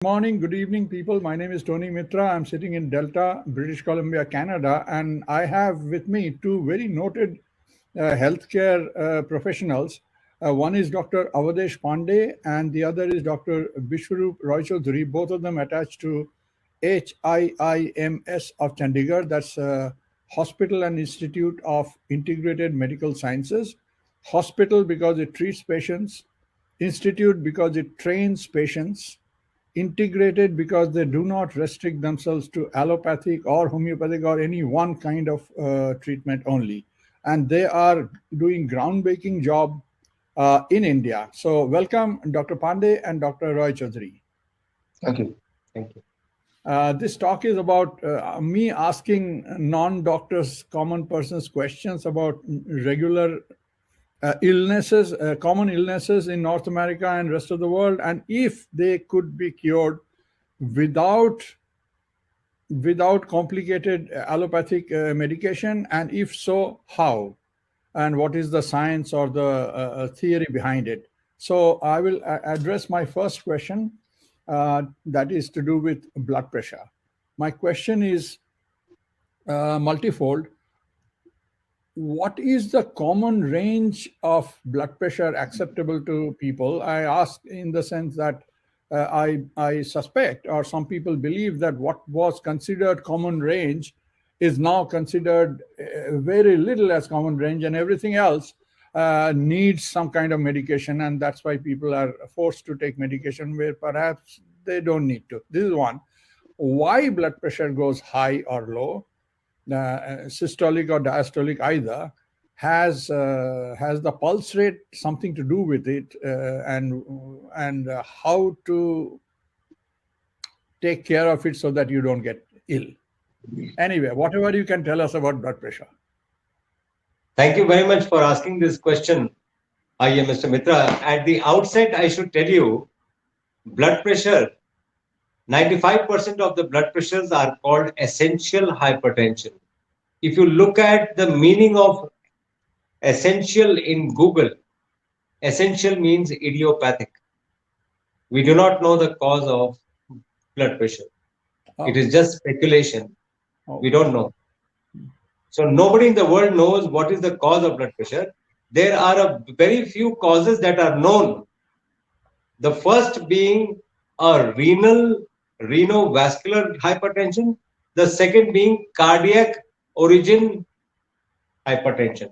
Morning, good evening, people. My name is Tony Mitra. I'm sitting in Delta, British Columbia, Canada, and I have with me two very noted healthcare professionals. One is Dr. Avadesh Pandey, and the other is Dr. Bishwarup Roy Chaudhary, both of them attached to HIIMS of Chandigarh. That's Hospital and Institute of Integrated Medical Sciences. Hospital because it treats patients, institute because it trains patients, integrated because they do not restrict themselves to allopathic or homeopathic or any one kind of treatment only. And they are doing groundbreaking job in India. So welcome, Dr. Pandey and Dr. Roy Chaudhary. Thank you. Thank you. This talk is about me asking non-doctors, common persons questions about regular illnesses, common illnesses in North America and rest of the world, and if they could be cured without complicated allopathic medication, and if so, how, and what is the science or the theory behind it. So I will address my first question, that is to do with blood pressure. My question is multifold. What is the common range of blood pressure acceptable to people? I ask in the sense that I suspect, or some people believe, that what was considered common range is now considered very little as common range, and everything else needs some kind of medication, and that's why people are forced to take medication where perhaps they don't need to. This is one. Why blood pressure goes high or low, systolic or diastolic either, has the pulse rate something to do with it, and how to take care of it so that you don't get ill. Anyway, whatever you can tell us about blood pressure. Thank you very much for asking this question. I am Mr. Mitra. At the outset, I should tell you, blood pressure, 95% of the blood pressures are called essential hypertension. If you look at the meaning of essential in Google, essential means idiopathic. We do not know the cause of blood pressure. It is just speculation. We don't know. So nobody in the world knows what is the cause of blood pressure. There are a very few causes that are known. The first being a renovascular hypertension. The second being cardiac origin hypertension.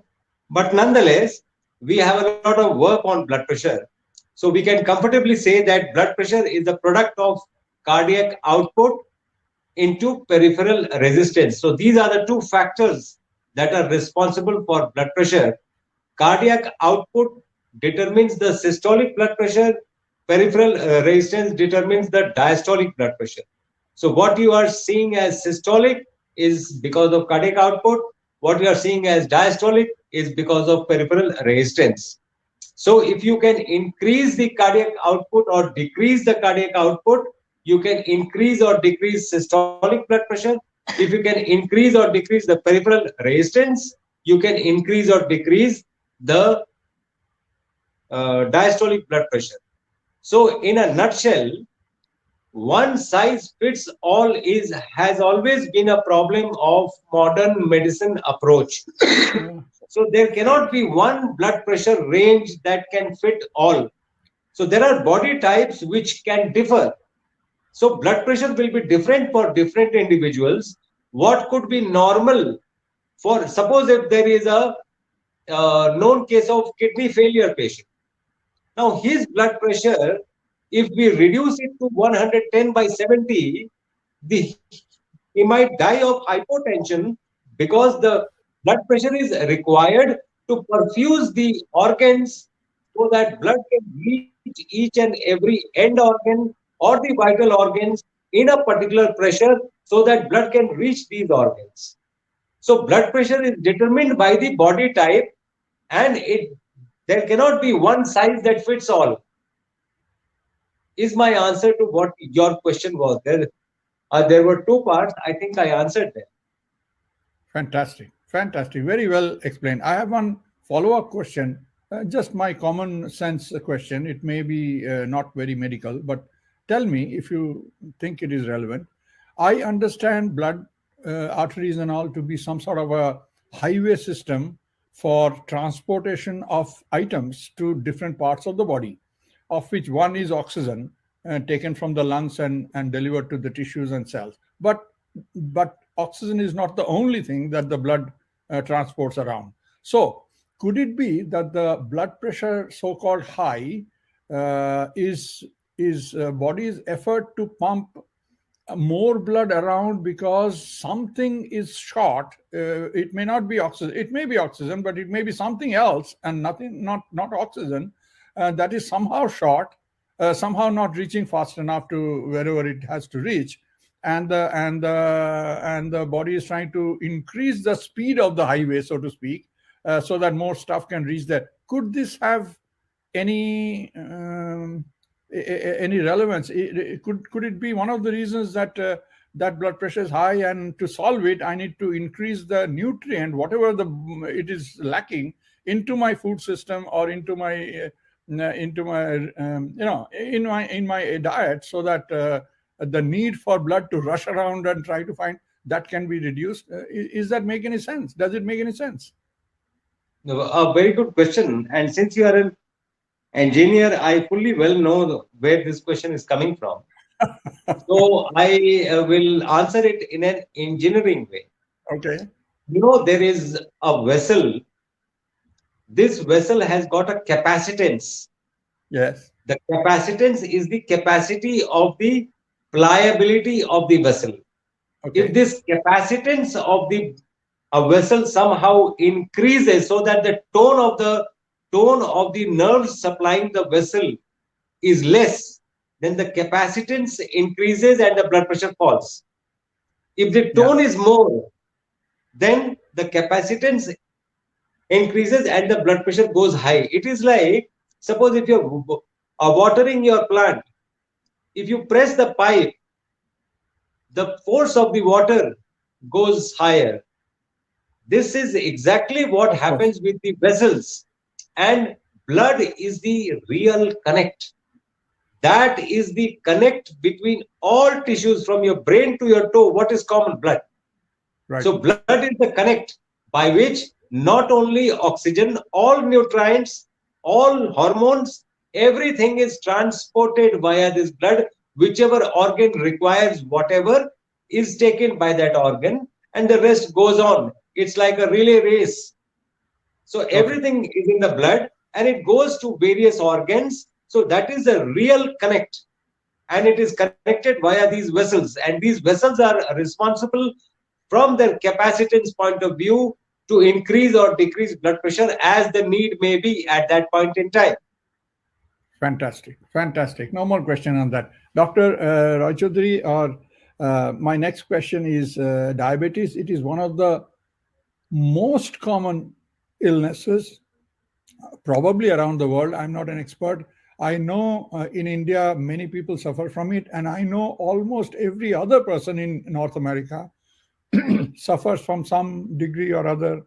But nonetheless, we have a lot of work on blood pressure. So we can comfortably say that blood pressure is the product of cardiac output into peripheral resistance. So these are the two factors that are responsible for blood pressure. Cardiac output determines the systolic blood pressure. Peripheral resistance determines the diastolic blood pressure. So what you are seeing as systolic is because of cardiac output. What you are seeing as diastolic is because of peripheral resistance. So if you can increase the cardiac output or decrease the cardiac output, you can increase or decrease systolic blood pressure. If you can increase or decrease the peripheral resistance, you can increase or decrease the diastolic blood pressure. So in a nutshell, one size fits all has always been a problem of modern medicine approach. So there cannot be one blood pressure range that can fit all. So there are body types which can differ. So blood pressure will be different for different individuals. What could be normal for, suppose if there is a known case of kidney failure patient. Now his blood pressure, if we reduce it to 110/70, he might die of hypotension, because the blood pressure is required to perfuse the organs so that blood can reach each and every end organ or the vital organs in a particular pressure so that blood can reach these organs. So blood pressure is determined by the body type, and there cannot be one size that fits all. Is my answer to what your question was. There were two parts. I think I answered them. Fantastic. Fantastic. Very well explained. I have one follow-up question, just my common sense question. It may be not very medical, but tell me if you think it is relevant. I understand blood arteries and all to be some sort of a highway system for transportation of items to different parts of the body, of which one is oxygen taken from the lungs and delivered to the tissues and cells. But oxygen is not the only thing that the blood transports around. So could it be that the blood pressure, so-called high, is body's effort to pump more blood around because something is short? It may not be oxygen. It may be oxygen, but it may be something else, and not oxygen, that is somehow short, somehow not reaching fast enough to wherever it has to reach, and the body is trying to increase the speed of the highway, so to speak, so that more stuff can reach there. Could this have any any relevance? Could it be one of the reasons that that blood pressure is high, and to solve it, I need to increase the nutrient, whatever it is lacking, into my food system or into my in my diet, so that the need for blood to rush around and try to find that can be reduced? Is that make any sense? Does it make any sense? A very good question. And since you are an engineer, I fully well know where this question is coming from. So I will answer it in an engineering way. Okay. There is a vessel. This vessel has got a capacitance. Yes. The capacitance is the capacity of the pliability of the vessel. Okay. If this capacitance of the a vessel somehow increases, so that the tone of the nerves supplying the vessel is less, then the capacitance increases and the blood pressure falls. If the tone is more, then the capacitance increases and the blood pressure goes high. It is like, suppose if you're watering your plant, if you press the pipe, the force of the water goes higher. This is exactly what happens with the vessels. And blood is the real connect. That is the connect between all tissues, from your brain to your toe. What is common? Blood. Right. So blood is the connect by which not only oxygen, all nutrients, all hormones, everything is transported via this blood. Whichever organ requires whatever is taken by that organ, and the rest goes on. It's like a relay race. So everything is in the blood and it goes to various organs. So that is the real connect. And it is connected via these vessels. And these vessels are responsible from their capacitance point of view to increase or decrease blood pressure as the need may be at that point in time. Fantastic. Fantastic. No more question on that. Dr. Roy Choudhury, or my next question is diabetes. It is one of the most common illnesses probably around the world. I'm not an expert. I know in India many people suffer from it, and I know almost every other person in North America suffers from some degree or other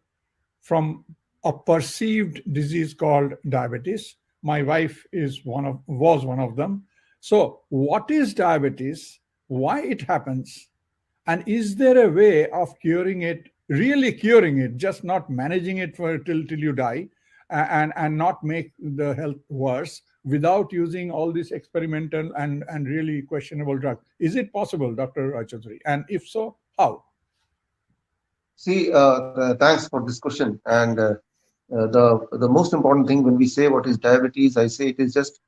from a perceived disease called diabetes. My wife was one of them. So what is diabetes? Why it happens? And is there a way of curing it, really curing it, just not managing it till you die, and not make the health worse without using all these experimental and really questionable drugs? Is it possible, Dr. Choudhury? And if so, how? See, thanks for this question. And the most important thing when we say what is diabetes, I say it is just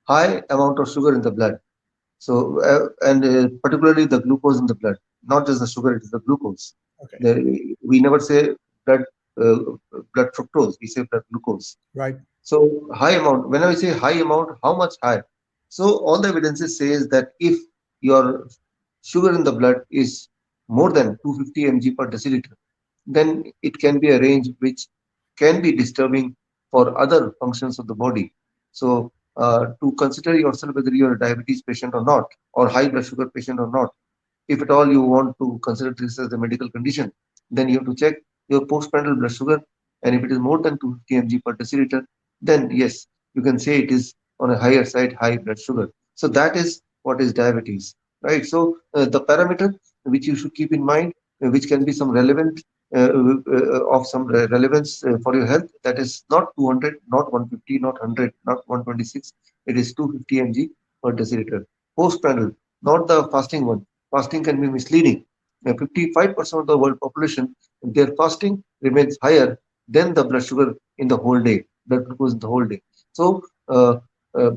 high amount of sugar in the blood. So, particularly the glucose in the blood, not just the sugar, it is the glucose. Okay. We never say blood blood fructose, we say blood glucose. Right. So high amount, when I say high amount, how much high? So all the evidences says that if your sugar in the blood is more than 250 mg per deciliter, then it can be a range which can be disturbing for other functions of the body. So to consider yourself whether you're a diabetes patient or not, or high blood sugar patient or not, if at all you want to consider this as a medical condition, then you have to check your postprandial blood sugar, and if it is more than 250 mg per deciliter, then yes, you can say it is on a higher side, high blood sugar. So that is what is diabetes, right? So the parameter which you should keep in mind, which can be some relevant of some relevance for your health, that is not 200, not 150, not 100, not 126. It is 250 mg per deciliter. Postprandial, not the fasting one. Fasting can be misleading. 55% of the world population, their fasting remains higher than the blood sugar in the whole day, blood glucose in the whole day. So,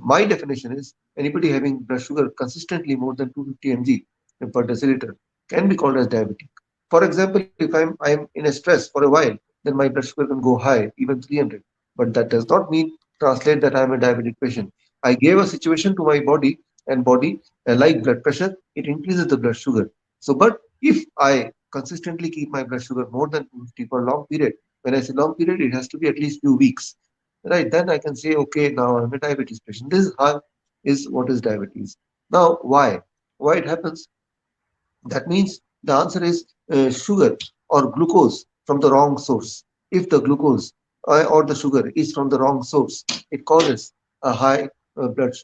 my definition is anybody having blood sugar consistently more than 250 mg per deciliter can be called as diabetic. For example, if I'm in a stress for a while, then my blood sugar can go high, even 300. But that does not mean translate that I'm a diabetic patient. I gave a situation to my body, and body, like blood pressure, it increases the blood sugar. So, but if I consistently keep my blood sugar more than 250 for a long period, when I say long period, it has to be at least few weeks, right? Then I can say, okay, now I'm a diabetes patient. This is how is what is diabetes. Now, why? Why it happens? That means the answer is sugar or glucose from the wrong source. If the glucose or the sugar is from the wrong source, it causes a high blood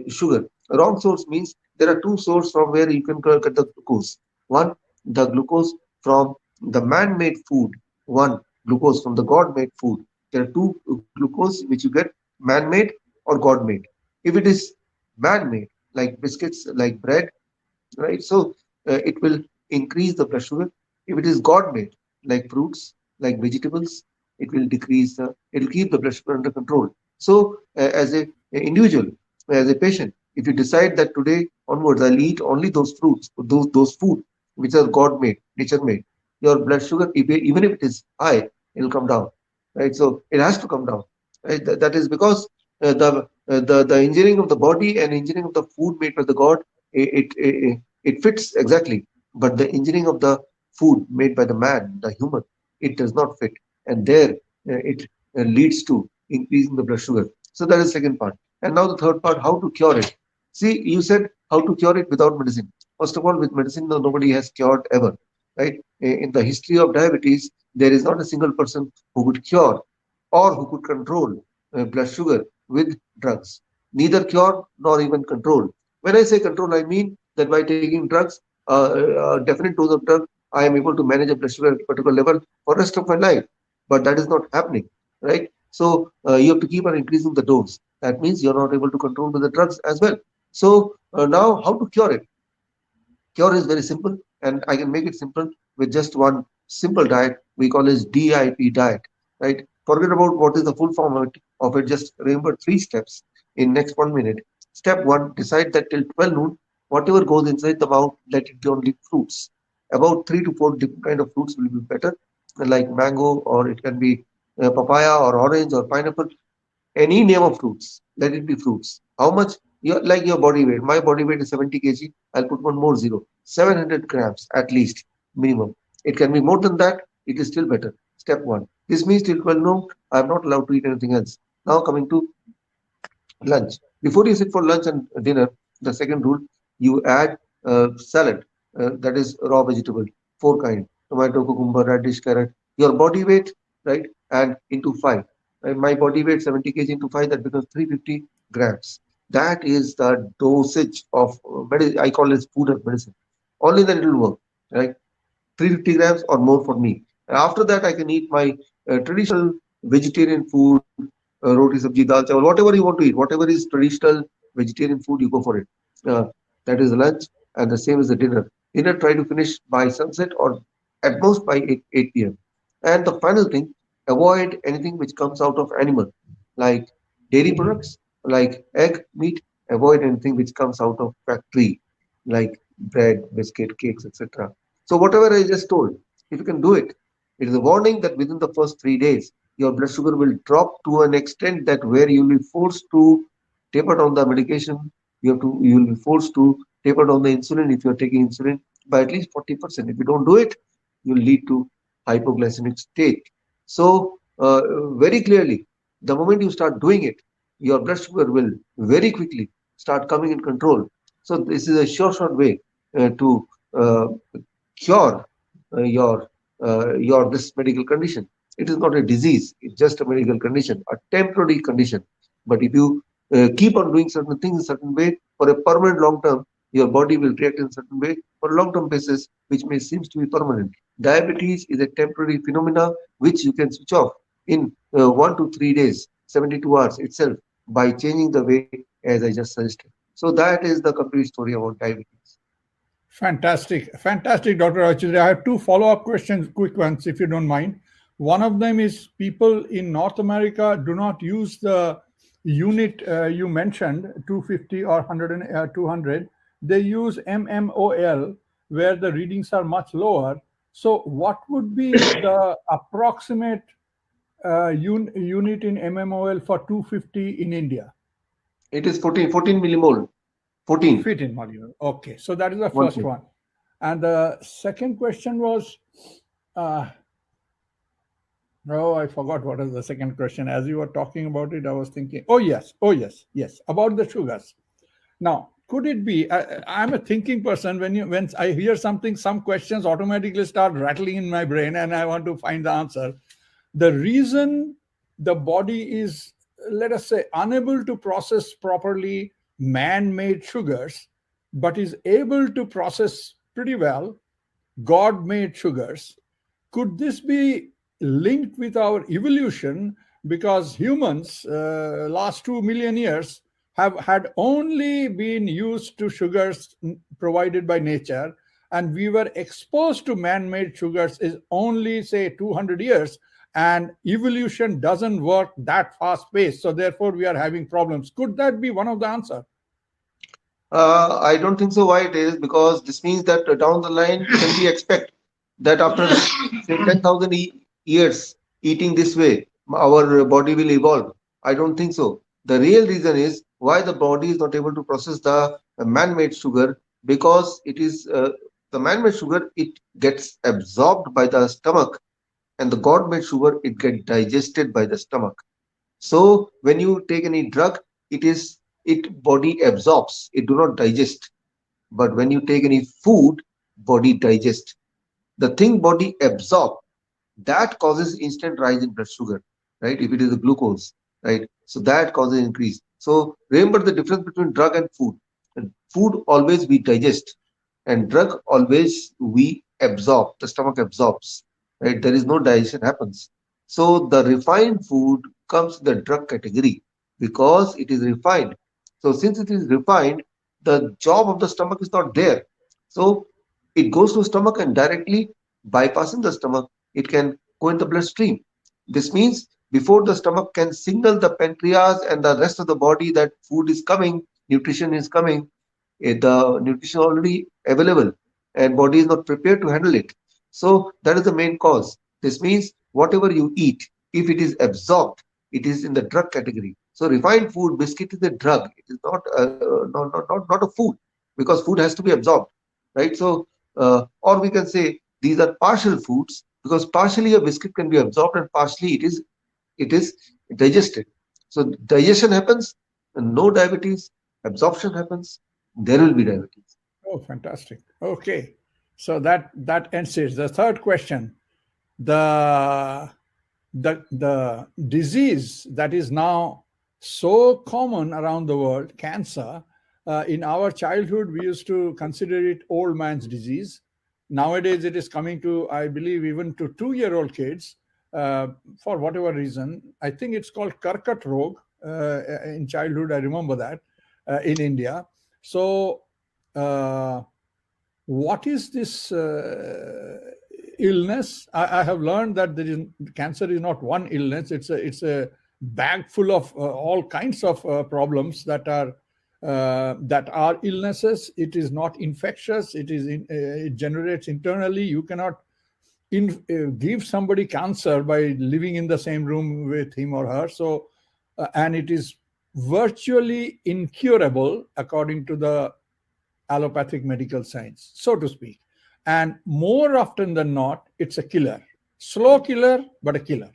sugar. A wrong source means there are two sources from where you can get the glucose. One, the glucose from the man-made food. One, glucose from the God-made food. There are two glucose which you get man-made or God-made. If it is man-made, like biscuits, like bread, right? So it will increase the blood sugar. If it is God made, like fruits, like vegetables, it will decrease it will keep the blood sugar under control. So as a individual, as a patient, if you decide that today onwards I'll eat only those fruits, those food which are God made, nature made, your blood sugar, even if it is high, it will come down, right? So it has to come down, right? That is because the engineering of the body and engineering of the food made by the God, it fits exactly, but the engineering of the food made by the man, the human, it does not fit, and there it leads to increasing the blood sugar. So that is the second part. And now the third part, how to cure it. See, you said how to cure it without medicine. First of all, with medicine, no, nobody has cured ever, right? In the history of diabetes, there is not a single person who could cure or who could control blood sugar with drugs. Neither cure nor even control. When I say control, I mean that by taking drugs, a definite dose of drug, I am able to manage a blood sugar at a particular level for the rest of my life. But that is not happening, right? So you have to keep on increasing the dose. That means you're not able to control with the drugs as well. So now, how to cure it? Cure is very simple, and I can make it simple with just one simple diet. We call it DIP diet, right? Forget about what is the full form of it. Just remember three steps in next 1 minute. Step one: decide that till 12 noon, whatever goes inside the mouth, let it be only fruits. About 3 to 4 different kind of fruits will be better, like mango, or it can be papaya, or orange, or pineapple, any name of fruits. Let it be fruits. How much? Like your body weight. My body weight is 70 kg. I'll put one more zero. 700 grams at least, minimum. It can be more than that. It is still better. Step one. This means till 12 no, I'm not allowed to eat anything else. Now coming to lunch. Before you sit for lunch and dinner, the second rule, you add salad. That is raw vegetable. Four kind: tomato, cucumber, radish, carrot. Your body weight, right? And into five. And my body weight 70 kg into five, that becomes 350 grams. That is the dosage of medicine. I call it food as medicine. Only then it will work, right? 350 grams or more for me. After that, I can eat my traditional vegetarian food, roti, sabji, dal, chawal, whatever you want to eat, whatever is traditional vegetarian food, you go for it. Uh, that is the lunch, and the same is the dinner. Dinner, try to finish by sunset or at most by 8 p.m. And the final thing, avoid anything which comes out of animal, like dairy products, like egg, meat. Avoid anything which comes out of factory, like bread, biscuit, cakes, etc. So whatever I just told, if you can do it, it is a warning that within the first 3 days, your blood sugar will drop to an extent that where you will be forced to taper down the medication. You will be forced to taper down the insulin if you are taking insulin by at least 40%. If you don't do it, you will lead to hypoglycemic state. So very clearly, the moment you start doing it, your blood sugar will very quickly start coming in control. So this is a short way to uh, cure your this medical condition. It is not a disease; it's just a medical condition, a temporary condition. But if you keep on doing certain things in certain way, for a permanent long term, your body will react in a certain way for a long term basis, which may seems to be permanent. Diabetes is a temporary phenomena which you can switch off in 1 to 3 days, 72 hours itself by changing the way as I just suggested. So that is the complete story about diabetes. Fantastic. Fantastic, Dr. Achudri. I have two follow-up questions, quick ones, if you don't mind. One of them is people in North America do not use the unit you mentioned, 250 or 100 and 200. They use mmol, where the readings are much lower. So what would be the approximate unit in mmol for 250 in India? It is 14 millimole. 14. Fit in module. Okay, so that is the One first thing. one. And the second question was, uh, oh, I forgot what is the second question. As you were talking about it, I was thinking, oh yes, about the sugars. Now, could it be? I'm a thinking person. When I hear something, some questions automatically start rattling in my brain, and I want to find the answer. The reason the body is, let us say, unable to process properly man-made sugars, but is able to process pretty well God-made sugars, could this be linked with our evolution? Because humans, last 2 million years, have had only been used to sugars provided by nature, and we were exposed to man-made sugars is only say 200 years, and evolution doesn't work that fast pace, so therefore we are having problems. Could that be one of the answer? I don't think so. Why it is? Because this means that down the line, can we expect that after say 10,000 years eating this way, our body will evolve? I don't think so. The real reason is why the body is not able to process the man-made sugar, because it is the man-made sugar, it gets absorbed by the stomach, and the God-made sugar, it gets digested by the stomach. So when you take any drug, it is, it body absorbs, it do not digest. But when you take any food, body digest. The thing body absorb, that causes instant rise in blood sugar, right? If it is a glucose, right? So that causes increase. So remember the difference between drug and food. And food always we digest, and drug always we absorb. The stomach absorbs, right? There is no digestion happens. So the refined food comes in the drug category because it is refined. So since it is refined, the job of the stomach is not there. So it goes to stomach and directly bypassing the stomach, it can go in the bloodstream. This means before the stomach can signal the pancreas and the rest of the body that food is coming, nutrition is coming, the nutrition already available, and body is not prepared to handle it. So that is the main cause. This means whatever you eat, if it is absorbed, it is in the drug category. So refined food, biscuit is a drug. It is not a food, because food has to be absorbed, right? So or we can say these are partial foods, because partially a biscuit can be absorbed and partially it is digested. So digestion happens, and no diabetes. Absorption happens, there will be diabetes. Oh, fantastic. Okay. So that answers the third question. The the disease that is now so common around the world, cancer, in our childhood, we used to consider it old man's disease. Nowadays, it is coming to, I believe, even to 2-year-old kids for whatever reason. I think it's called Karkat Rog in childhood. I remember that in India. So, what is this illness? I have learned that cancer is not one illness. It's a bag full of all kinds of problems that are illnesses. It is not infectious. It generates internally. You cannot give somebody cancer by living in the same room with him or her. So, and it is virtually incurable according to the allopathic medical science, so to speak. And more often than not, it's a killer. Slow killer, but a killer.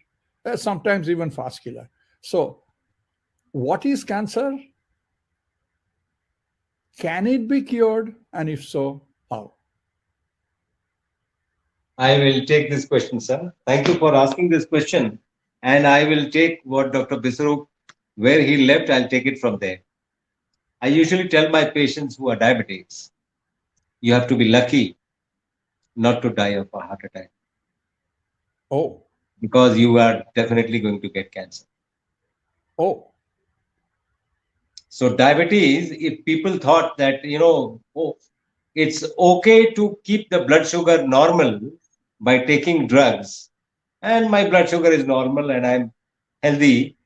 Sometimes even fast killer. So, what is cancer? Can it be cured? And if so, how? I will take this question, sir. Thank you for asking this question. And I will take what Dr. Biswarup Where he left, I'll take it from there. I usually tell my patients who are diabetics, you have to be lucky not to die of a heart attack Oh, because you are definitely going to get cancer. oh, So diabetes, if people thought that, oh, it's okay to keep the blood sugar normal by taking drugs, and my blood sugar is normal and I'm healthy,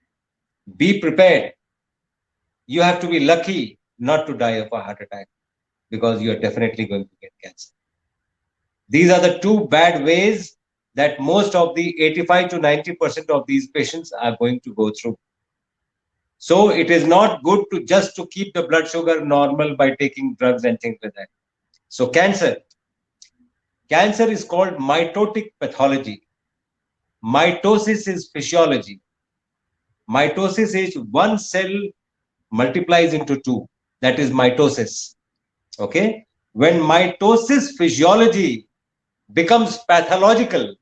be prepared. You have to be lucky not to die of a heart attack because you are definitely going to get cancer. These are the two bad ways that most of the 85 to 90% of these patients are going to go through. So it is not good to just to keep the blood sugar normal by taking drugs and things like that. So cancer is called mitotic pathology. Mitosis is physiology. Mitosis is one cell multiplies into two. That is mitosis. Okay. When mitosis physiology becomes pathological,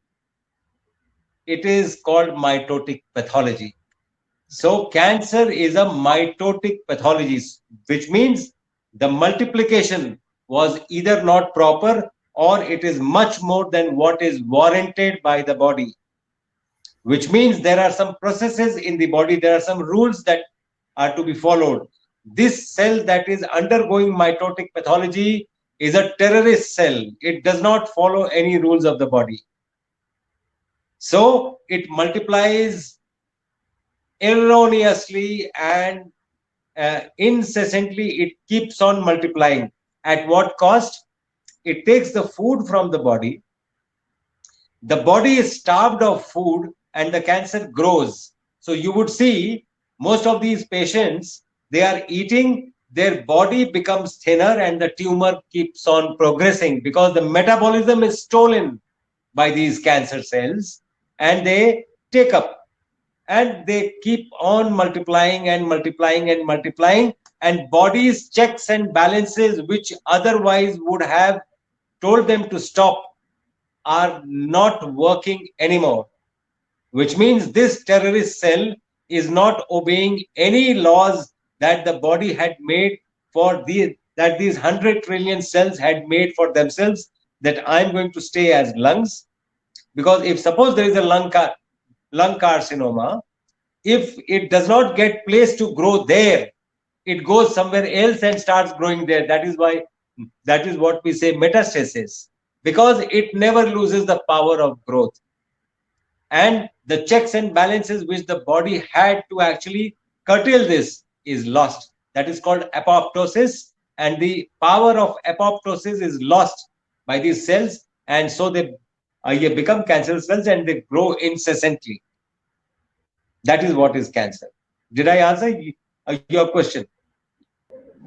it is called mitotic pathology. So cancer is a mitotic pathology, which means the multiplication was either not proper or it is much more than what is warranted by the body, which means there are some processes in the body, there are some rules that are to be followed. This cell that is undergoing mitotic pathology is a terrorist cell. It does not follow any rules of the body. So it multiplies erroneously and incessantly. It keeps on multiplying. At what cost? It takes the food from the body. The body is starved of food and the cancer grows. So you would see most of these patients, they are eating, their body becomes thinner and the tumor keeps on progressing because the metabolism is stolen by these cancer cells and they take up and they keep on multiplying and multiplying and multiplying, and body's checks and balances which otherwise would have told them to stop are not working anymore, which means this terrorist cell is not obeying any laws that the body had made that these 100 trillion cells had made for themselves, that I'm going to stay as lungs. Because if suppose there is a lung carcinoma, if it does not get place to grow there, it goes somewhere else and starts growing there. That is what we say metastasis, because it never loses the power of growth. And the checks and balances which the body had to actually curtail this is lost. That is called apoptosis, and the power of apoptosis is lost by these cells, and so they become cancerous cells and they grow incessantly. That is what is cancer. Did I answer your question?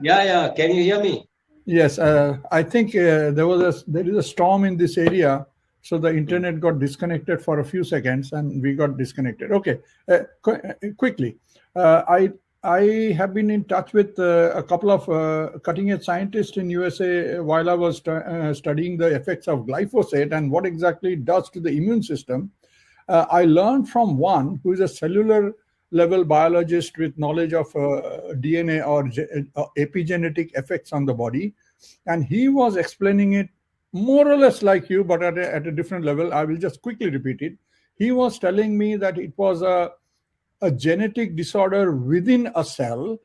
Yeah. Can you hear me? yes. I think there is a storm in this area, so the internet got disconnected for a few seconds, and we got disconnected. Okay, quickly. I have been in touch with a couple of cutting-edge scientists in USA while I was studying the effects of glyphosate and what exactly it does to the immune system. I learned from one who is a cellular level biologist with knowledge of DNA or epigenetic effects on the body, and he was explaining it more or less like you, but at a different level. I will just quickly repeat it. He was telling me that it was a genetic disorder within a cell,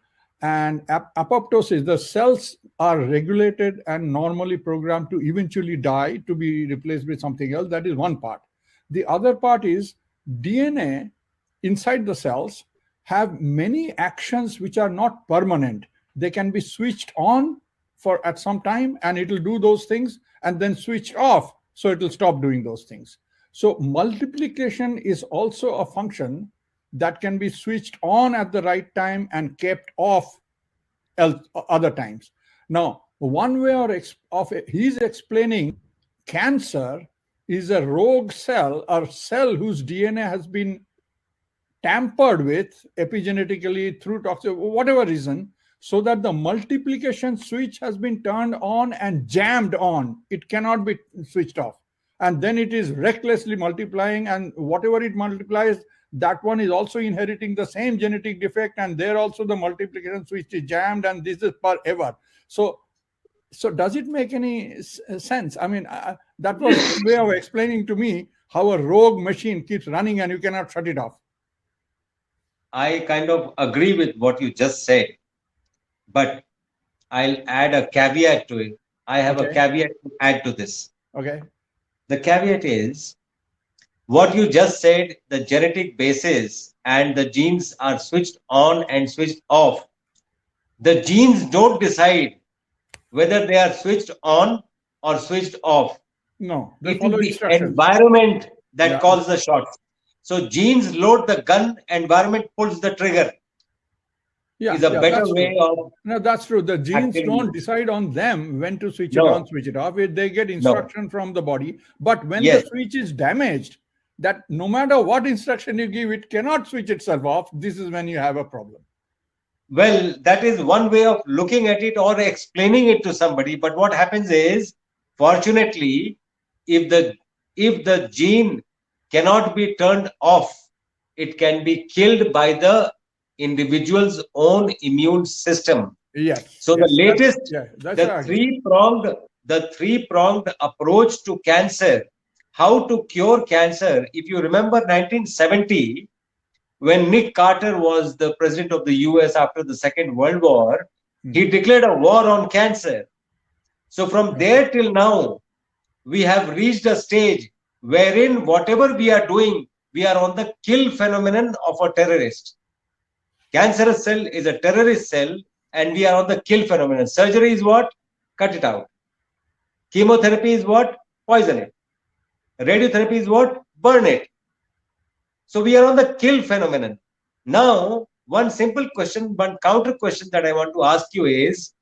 and apoptosis, the cells are regulated and normally programmed to eventually die to be replaced with something else. That is one part. The other part is DNA inside the cells have many actions which are not permanent. They can be switched on for at some time and it will do those things, and then switched off, so it will stop doing those things. So multiplication is also a function that can be switched on at the right time and kept off other times. Now, one way of he's explaining cancer is a rogue cell or cell whose DNA has been tampered with epigenetically through toxic, whatever reason, so that the multiplication switch has been turned on and jammed on. It cannot be switched off. And then it is recklessly multiplying, and whatever it multiplies, that one is also inheriting the same genetic defect, and there also the multiplication switch is jammed, and this is forever. So does it make any sense? I mean, that was one way of explaining to me how a rogue machine keeps running and you cannot shut it off. I kind of agree with what you just said, but I'll add a caveat to it. I have a caveat to add to this. Okay. The caveat is what you just said, the genetic basis and the genes are switched on and switched off. The genes don't decide whether they are switched on or switched off. No, they it follow is the instructions. environment that Yeah. calls the shots. So genes load the gun, environment pulls the trigger. Yeah, Is a better that's way true. of No, that's true. The genes activity. don't decide on them when to switch it No. on, switch it off. They get instruction from the body. But when Yes. the switch is damaged, that no matter what instruction you give, it cannot switch itself off. This is when you have a problem. Well, that is one way of looking at it or explaining it to somebody. But what happens is, fortunately, if the gene cannot be turned off, it can be killed by the individual's own immune system. Yes. So yes, the latest, that's the right. three-pronged approach to cancer, how to cure cancer. If you remember 1970, when Nick Carter was the president of the US after the Second World War, he declared a war on cancer. So from there till now, we have reached a stage wherein whatever we are doing, we are on the kill phenomenon of a terrorist. Cancerous cell is a terrorist cell, and we are on the kill phenomenon. Surgery is what? Cut it out. Chemotherapy is what? Poison it. Radiotherapy is what? Burn it. So we are on the kill phenomenon. Now, one simple question, one counter question that I want to ask you is,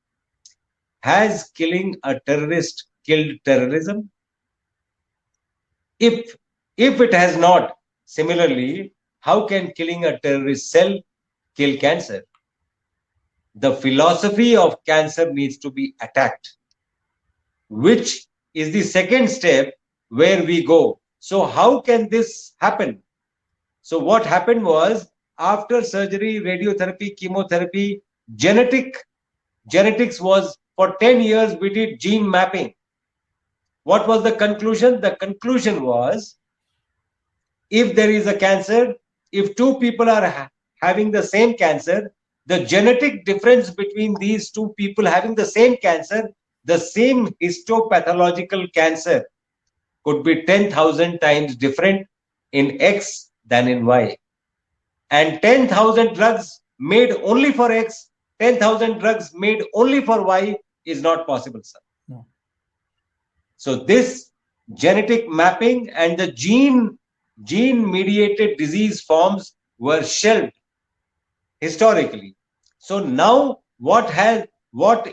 has killing a terrorist killed terrorism? If it has not, similarly, how can killing a terrorist cell kill cancer? The philosophy of cancer needs to be attacked, which is the second step where we go. So how can this happen? So what happened was, after surgery, radiotherapy, chemotherapy, genetics was, for 10 years, we did gene mapping. What was the conclusion? The conclusion was, if there is a cancer, if two people are having the same cancer, the genetic difference between these two people having the same cancer, the same histopathological cancer, could be 10,000 times different in X than in Y. And 10,000 drugs made only for X, 10,000 drugs made only for Y is not possible, sir. No. So this genetic mapping and the gene-mediated disease forms were shelved historically. So now what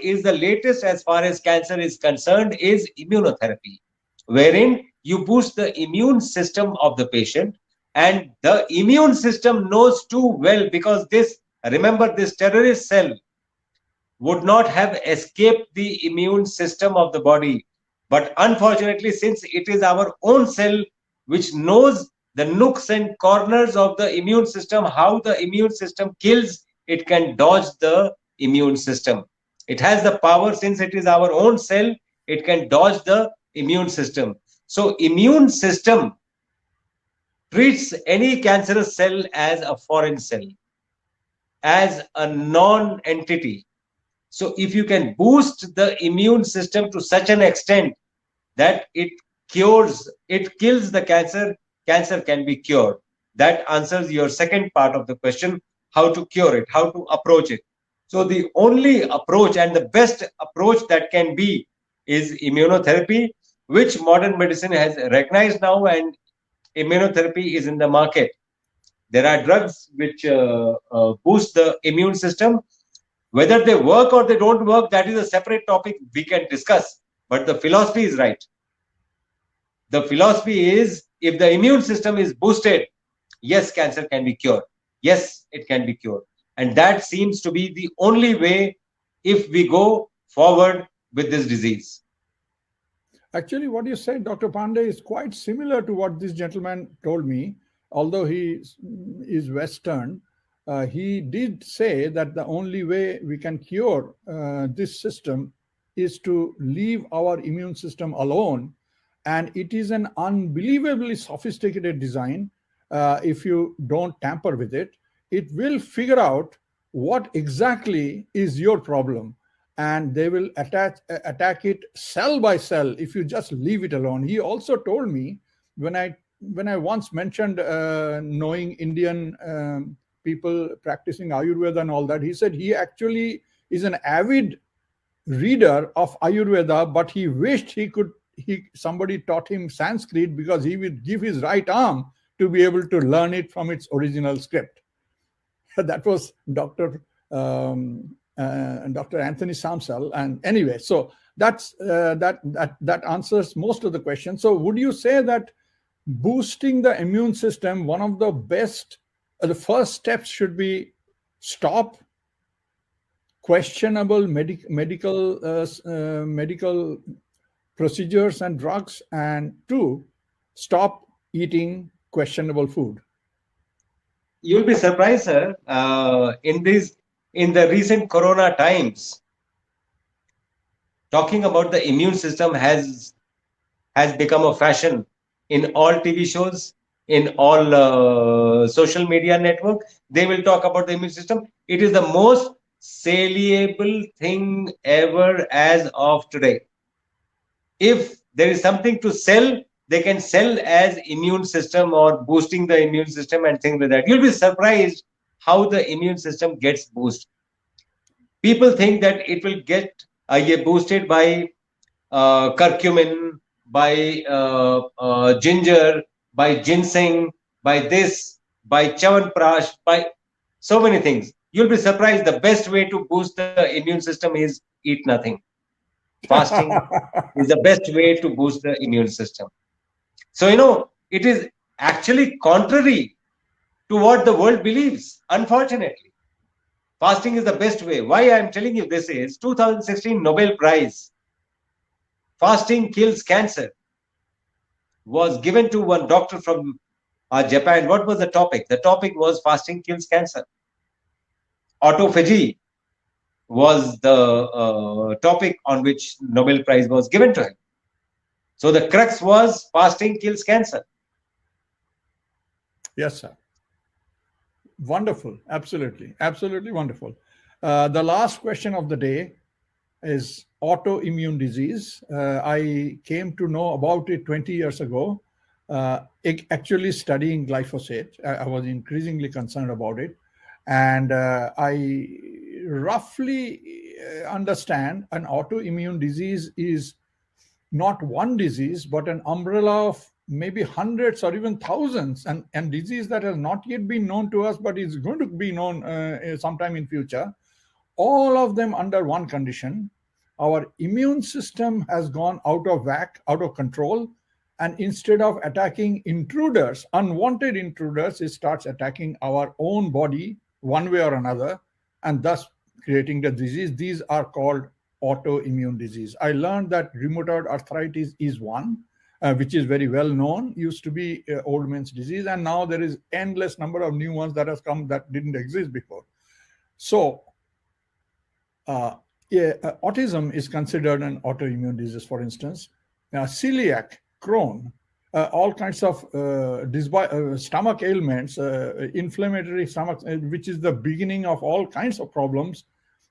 is the latest as far as cancer is concerned is immunotherapy, wherein you boost the immune system of the patient, and the immune system knows too well, because remember, this terrorist cell would not have escaped the immune system of the body. But unfortunately, since it is our own cell which knows the nooks and corners of the immune system, how the immune system kills, it can dodge the immune system. It has the power, since it is our own cell, it can dodge the immune system. So immune system treats any cancerous cell as a foreign cell, as a non-entity. So if you can boost the immune system to such an extent that it kills the cancer, cancer can be cured. That answers your second part of the question, how to cure it, how to approach it. So the only approach and the best approach that can be is immunotherapy, which modern medicine has recognized now, and immunotherapy is in the market. There are drugs which boost the immune system. Whether they work or they don't work, that is a separate topic we can discuss. But the philosophy is right. The philosophy is, if the immune system is boosted, yes, cancer can be cured. Yes, it can be cured. And that seems to be the only way if we go forward with this disease. Actually, what you said, Dr. Pandey, is quite similar to what this gentleman told me. although he is Western, he did say that the only way we can cure this system is to leave our immune system alone. And it is an unbelievably sophisticated design. If you don't tamper with it, it will figure out what exactly is your problem, and they will attack it cell by cell if you just leave it alone. He also told me, when I once mentioned knowing Indian people practicing Ayurveda and all that, he said he actually is an avid reader of Ayurveda, but he wished somebody taught him Sanskrit, because he would give his right arm to be able to learn it from its original script. That was Dr. Dr. Anthony Samsel. And anyway, so that answers most of the questions. So would you say that boosting the immune system, one of the best, the first steps should be stop questionable medical procedures and drugs, and two, stop eating questionable food? You'll be surprised, sir. In the recent Corona times, talking about the immune system has become a fashion in all TV shows, in all social media network. They will talk about the immune system. It is the most saleable thing ever as of today. If there is something to sell, they can sell as immune system or boosting the immune system and things like that. You'll be surprised how the immune system gets boosted. People think that it will get boosted by curcumin, by ginger, by ginseng, by this, by Chyawanprash, by so many things. You'll be surprised. The best way to boost the immune system is eat nothing. Fasting is the best way to boost the immune system. So, it is actually contrary to what the world believes, unfortunately. Fasting is the best way. Why I'm telling you this is 2016 Nobel Prize. Fasting kills cancer was given to one doctor from Japan. What was the topic? The topic was fasting kills cancer. Autophagy was the topic on which Nobel Prize was given to him. So the crux was fasting kills cancer. Yes, sir. Wonderful. Absolutely. Absolutely wonderful. The last question of the day is autoimmune disease. I came to know about it 20 years ago, actually studying glyphosate. I was increasingly concerned about it. And I roughly understand an autoimmune disease is not one disease, but an umbrella of maybe hundreds or even thousands, and disease that has not yet been known to us, but is going to be known sometime in future. All of them under one condition: our immune system has gone out of whack, out of control, and instead of attacking intruders, unwanted intruders, it starts attacking our own body one way or another, and thus creating the disease. These are called autoimmune disease. I learned that rheumatoid arthritis is one, which is very well known, used to be old man's disease, and now there is endless number of new ones that has come that didn't exist before. So autism is considered an autoimmune disease, for instance. Celiac, Crohn, all kinds of stomach ailments, inflammatory stomach, which is the beginning of all kinds of problems,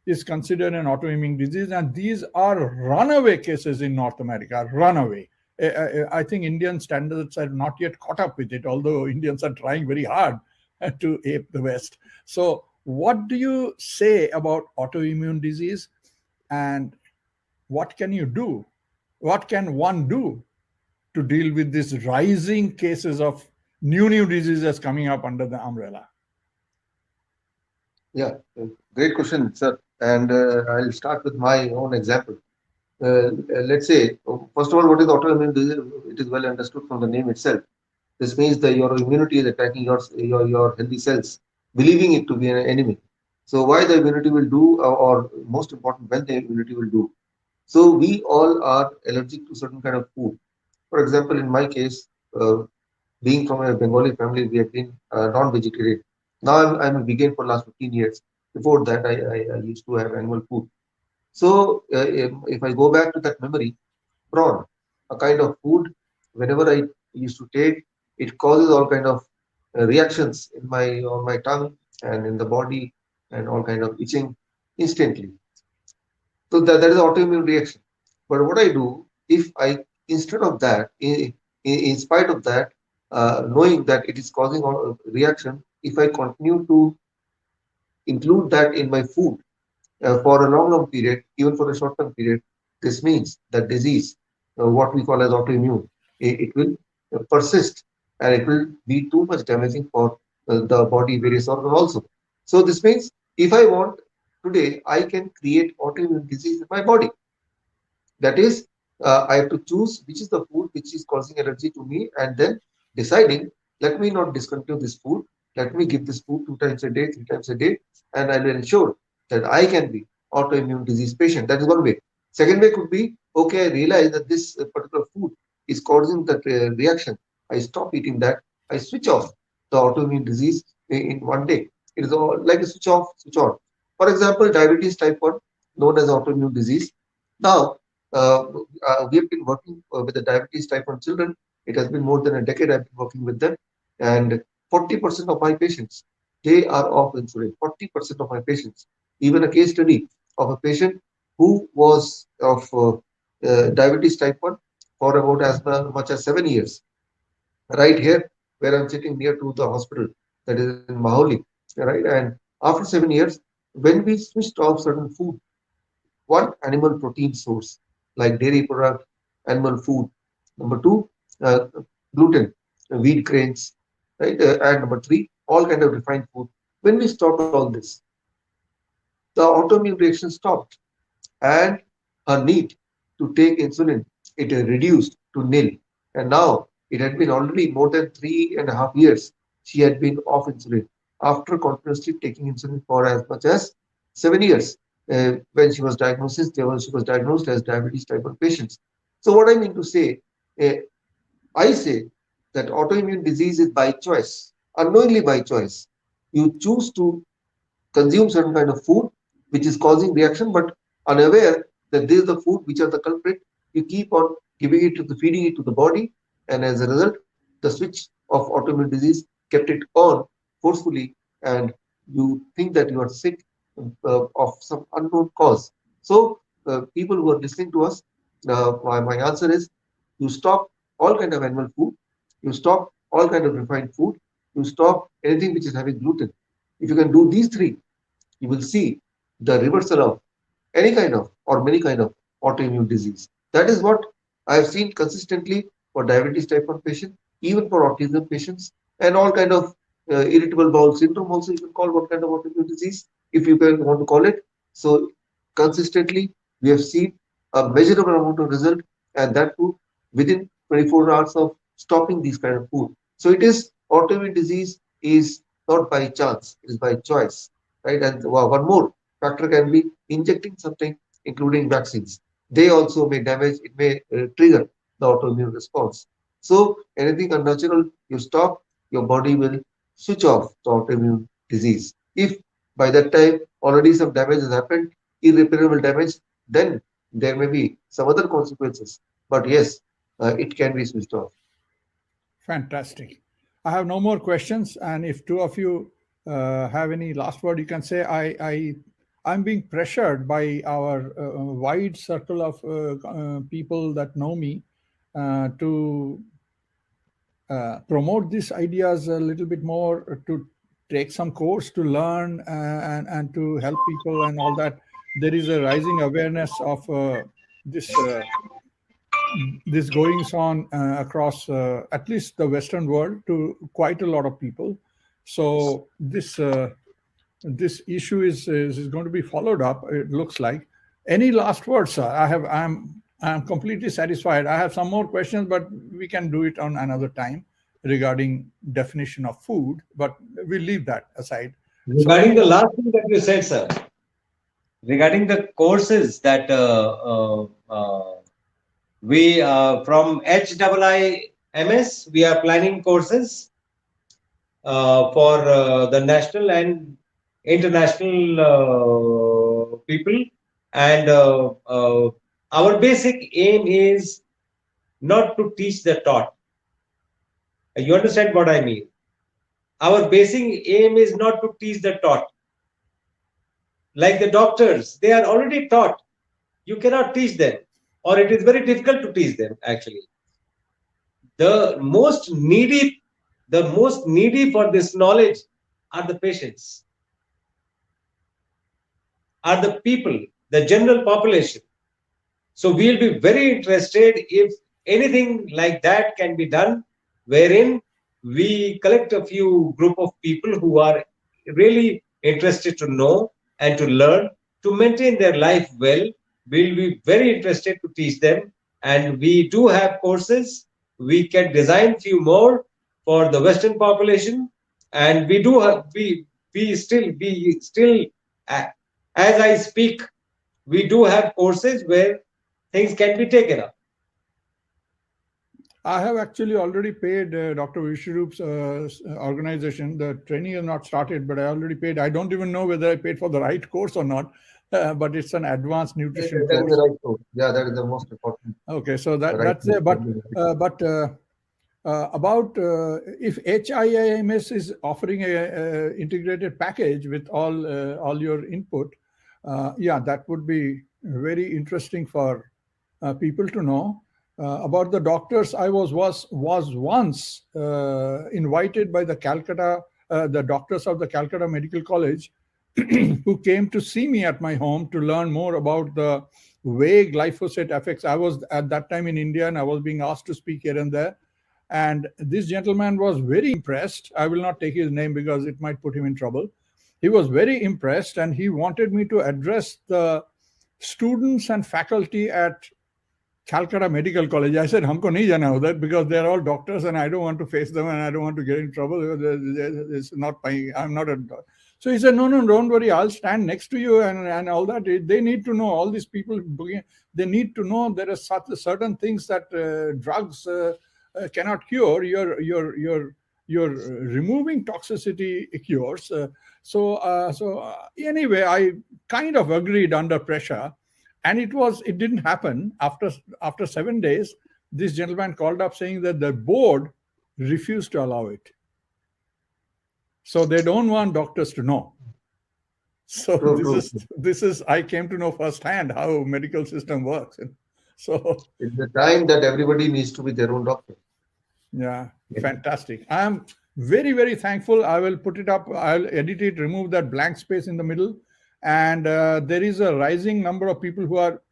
is considered an autoimmune disease. And these are runaway cases in North America, runaway. I think Indian standards have not yet caught up with it, although Indians are trying very hard to ape the West. So what do you say about autoimmune disease, and what can you do? What can one do to deal with these rising cases of new diseases coming up under the umbrella? Yeah, great question, sir. And I'll start with my own example. Let's say, first of all, what is autoimmune disease? It is well understood from the name itself. This means that your immunity is attacking your healthy cells, believing it to be an enemy. So why the immunity will do, or most important, when the immunity will do. So we all are allergic to certain kind of food. For example, in my case, being from a Bengali family, we have been non-vegetarian. Now I'm a vegan for last 15 years. Before that, I used to have animal food. So if I go back to that memory, prawn, a kind of food, whenever I used to take, it causes all kind of reactions in my on my tongue and in the body and all kind of itching instantly. So that is autoimmune reaction. But what I do, if I instead of that, in spite of that, knowing that it is causing a reaction, if I continue to include that in my food for a long period, even for a short-term period, this means that disease, what we call as autoimmune, it will persist and it will be too much damaging for the body, various organs also. So this means if I want today, I can create autoimmune disease in my body. That is, I have to choose which is the food which is causing allergy to me, and then deciding, let me not discontinue this food. Let me give this food 2 times a day, 3 times a day, and I will ensure that I can be autoimmune disease patient. That is one way. Second way could be, okay, I realize that this particular food is causing that reaction. I stop eating that. I switch off the autoimmune disease in one day. It is all like a switch off, switch on. For example, diabetes type 1, known as autoimmune disease. Now, uh, we have been working with the diabetes type 1 children. It has been more than a decade I've been working with them. And 40% of my patients, they are off insulin. 40% of my patients. Even a case study of a patient who was of diabetes type 1 for about as much as 7 years. Right here, where I'm sitting near to the hospital, that is in Maholi. Right. And after 7 years, when we switched off certain food, one, animal protein source like dairy product, animal food. Number two, uh, gluten, wheat grains, right? And number three, all kind of refined food. When we stopped all this, the autoimmune reaction stopped, and her need to take insulin, it reduced to nil. And now it had been already more than 3.5 years she had been off insulin after continuously taking insulin for as much as 7 years. When she was diagnosed, she was diagnosed as diabetes type 1 patients. So what I mean to say, uh, I say that autoimmune disease is by choice, unknowingly by choice. You choose to consume certain kind of food which is causing reaction, but unaware that this is the food which are the culprit, you keep on giving it to the feeding it to the body, and as a result, the switch of autoimmune disease kept it on forcefully, and you think that you are sick of some unknown cause. So, people who are listening to us, my answer is: you stop all kind of animal food, you stop all kind of refined food, you stop anything which is having gluten. If you can do these three, you will see the reversal of any kind of or many kind of autoimmune disease. That is what I have seen consistently for diabetes type 1 patients, even for autism patients, and all kind of irritable bowel syndrome also you can call one kind of autoimmune disease if you can want to call it. So consistently we have seen a measurable amount of result, and that too within 24 hours of stopping these kind of food. So it is autoimmune disease is not by chance, it is by choice, right? And one more factor can be injecting something, including vaccines. They also may damage, it may trigger the autoimmune response. So anything unnatural, you stop, your body will switch off the autoimmune disease. If by that time already some damage has happened, irreparable damage, then there may be some other consequences. But yes, it can be switched off. Fantastic. I have no more questions, and if two of you have any last word, you can say. I'm being pressured by our wide circle of people that know me to promote these ideas a little bit more, to take some course to learn and to help people and all that. There is a rising awareness of this. This goings on across at least the Western world to quite a lot of people. So this issue is going to be followed up. It looks like. Any last words, sir? I'm completely satisfied. I have some more questions, but we can do it on another time regarding definition of food. But we'll leave that aside. So Regarding the last thing that you said, sir, regarding the courses that we from HIII MS, we are planning courses for the national and international people. And our basic aim is not to teach the taught. You understand what I mean? Our basic aim is not to teach the taught. Like the doctors, they are already taught. You cannot teach them, or it is very difficult to teach them actually. The most needy for this knowledge are the patients, are the people, the general population. So we'll be very interested if anything like that can be done, wherein we collect a few group of people who are really interested to know and to learn, to maintain their life well. We'll be very interested to teach them. And we do have courses. We can design few more for the Western population. And we do have, we still, as I speak, we do have courses where things can be taken up. I have actually already paid Dr. Vishwaroop's organization. The training has not started, but I already paid. I don't even know whether I paid for the right course or not, but it's an advanced nutrition course. That is the right course. Yeah, that is the most important. Okay, so that's it. But about if HIIMS is offering a integrated package with all your input, yeah, that would be very interesting for people to know. About the doctors, I was once invited by the Calcutta, the doctors of the Calcutta Medical College, who came to see me at my home to learn more about the way glyphosate affects. I was at that time in India, and I was being asked to speak here and there. And this gentleman was very impressed. I will not take his name because it might put him in trouble. He was very impressed, and he wanted me to address the students and faculty at Calcutta Medical College. I said, "Humko nahi jana udhar, because they're all doctors, and I don't want to face them, and I don't want to get in trouble. It's not my. I'm not a." So he said, "No, don't worry. I'll stand next to you and all that. They need to know. All these people, they need to know there are certain things that drugs cannot cure. You're removing toxicity cures." So anyway, I kind of agreed under pressure. And it didn't happen. After 7 days, this gentleman called up saying that the board refused to allow it. So they don't want doctors to know. So this is I came to know firsthand how medical system works. So it's the time that everybody needs to be their own doctor. Yeah, fantastic. I'm very, very thankful. I will put it up. I'll edit it, remove that blank space in the middle. And there is a rising number of people who are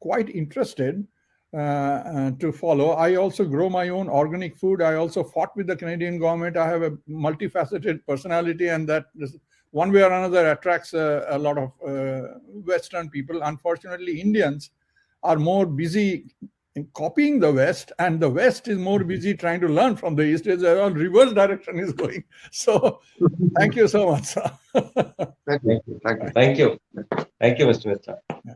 quite interested to follow. I also grow my own organic food. I also fought with the Canadian government. I have a multifaceted personality, and that one way or another attracts a lot of Western people. Unfortunately, Indians are more busy in copying the West, and the West is more busy trying to learn from the East. It's a reverse direction is going. So thank you so much, sir. Thank you. Thank you, Mr. Mishra. Yeah.